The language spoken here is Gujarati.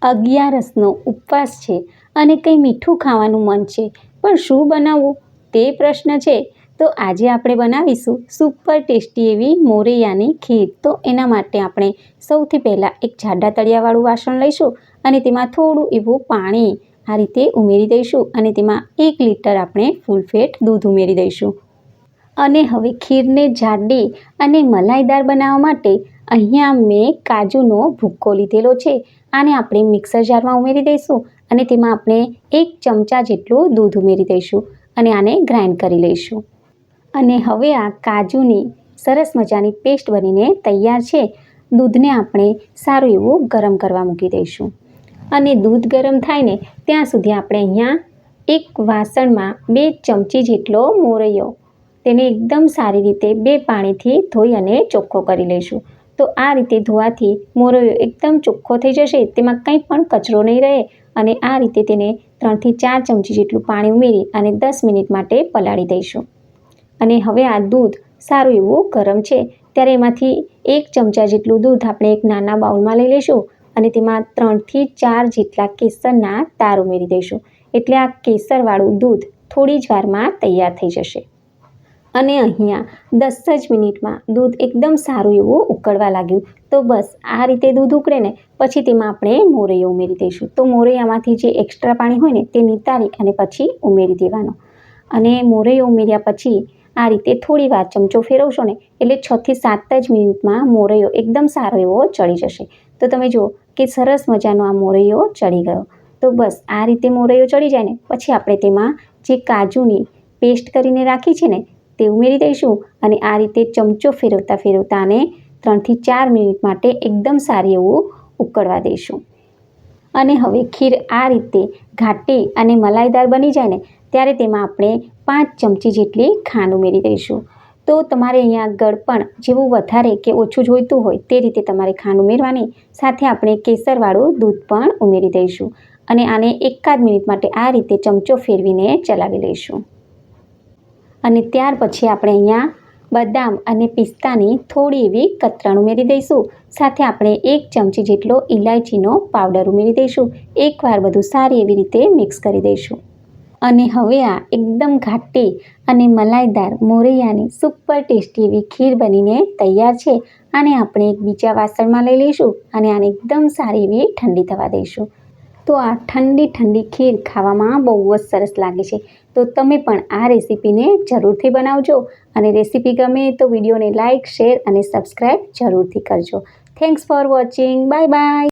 અગિયારસનો ઉપવાસ છે અને કંઈ મીઠું ખાવાનું મન છે, પણ શું બનાવવું તે પ્રશ્ન છે. તો આજે આપણે બનાવીશું સુપર ટેસ્ટી એવી મોરૈયાની ખીર. તો એના માટે આપણે સૌથી પહેલાં એક જાડા તળિયાવાળું વાસણ લઈશું અને તેમાં થોડું એવું પાણી આ રીતે ઉમેરી દઈશું અને તેમાં 1 લીટર આપણે ફૂલ ફેટ દૂધ ઉમેરી દઈશું. અને હવે ખીરને જાડી અને મલાઈદાર બનાવવા માટે અહીંયા મેં કાજુનો ભૂક્કો લીધેલો છે. આને આપણે મિક્સર જારમાં ઉમેરી દઈશું અને તેમાં આપણે 1 ચમચા જેટલું દૂધ ઉમેરી દઈશું અને આને ગ્રાઇન્ડ કરી લઈશું. અને હવે આ કાજુની સરસ મજાની પેસ્ટ બનીને તૈયાર છે. દૂધને આપણે સારું એવું ગરમ કરવા મૂકી દઈશું અને દૂધ ગરમ થાય ને ત્યાં સુધી આપણે અહીંયા એક વાસણમાં 2 ચમચી જેટલો મોરૈયો તેને એકદમ સારી રીતે 2 પાણીથી ધોઈ અને ચોખ્ખો કરી લઈશું. તો આ રીતે ધોવાથી મોરૈયો એકદમ ચોખ્ખો થઈ જશે, તેમાં કંઈ પણ કચરો નહીં રહે. અને આ રીતે તેને 3 થી 4 ચમચી જેટલું પાણી ઉમેરી અને 10 મિનિટ માટે પલાળી દઈશું. અને હવે આ દૂધ સારું એવું ગરમ છે ત્યારે એમાંથી 1 ચમચા જેટલું દૂધ આપણે એક નાના બાઉલમાં લઈ લઈશું અને તેમાં 3 થી 4 જેટલા કેસરના તાર ઉમેરી દઈશું. એટલે આ કેસરવાળું દૂધ થોડી જ વારમાં તૈયાર થઈ જશે. અને અહીંયા 10 જ મિનિટમાં દૂધ એકદમ સારું એવું ઉકળવા લાગ્યું. તો બસ આ રીતે દૂધ ઉકળે ને પછી તેમાં આપણે મોરૈયો ઉમેરી દઈશું. તો મોરૈયામાંથી જે એક્સ્ટ્રા પાણી હોય ને તે નિતારી અને પછી ઉમેરી દેવાનો. અને મોરૈયો ઉમેર્યા પછી આ રીતે થોડી વાર ચમચો ફેરવશો ને એટલે 6 થી 7 જ મિનિટમાં મોરૈયો એકદમ સારો એવો ચડી જશે. તો તમે જુઓ કે સરસ મજાનો આ મોરૈયો ચડી ગયો. તો બસ આ રીતે મોરૈયો ચડી જાય ને પછી આપણે તેમાં જે કાજુની પેસ્ટ કરીને રાખી છે ને તે ઉમેરી દઈશું અને આ રીતે ચમચો ફેરવતા ફેરવતા આને 3 થી 4 મિનિટ માટે એકદમ સારી એવું ઉકળવા દઈશું. અને હવે ખીર આ રીતે ઘાટી અને મલાઈદાર બની જાય ને ત્યારે તેમાં આપણે 5 ચમચી જેટલી ખાંડ ઉમેરી દઈશું. તો તમારે અહીંયા ગળપણ જેવું વધારે કે ઓછું જોઈતું હોય તે રીતે તમારે ખાંડ ઉમેરવાની. સાથે આપણે કેસરવાળું દૂધ પણ ઉમેરી દઈશું અને આને 1 મિનિટ માટે આ રીતે ચમચો ફેરવીને ચલાવી લઈશું. અને ત્યાર પછી આપણે અહીંયા બદામ અને પિસ્તાની થોડી એવી કતરણ ઉમેરી દઈશું. સાથે આપણે 1 ચમચી જેટલો ઇલાયચીનો પાવડર ઉમેરી દઈશું. એકવાર બધું સારી એવી રીતે મિક્સ કરી દઈશું. અને હવે આ એકદમ ઘાટી અને મલાઈદાર મોરૈયાની સુપર ટેસ્ટી એવી ખીર બનીને તૈયાર છે. આને આપણે એક બીજા વાસણમાં લઈ લઈશું અને આને એકદમ સારી એવી ઠંડી થવા દઈશું. તો આ ઠંડી ઠંડી ખીર ખાવામાં બહુ જ સરસ લાગે છે. તો તમે પણ આ રેસીપીને જરૂરથી બનાવજો અને રેસીપી ગમે તો વિડીયોને લાઇક, શેર અને સબસ્ક્રાઈબ જરૂરથી કરજો. Thanks for watching. Bye bye.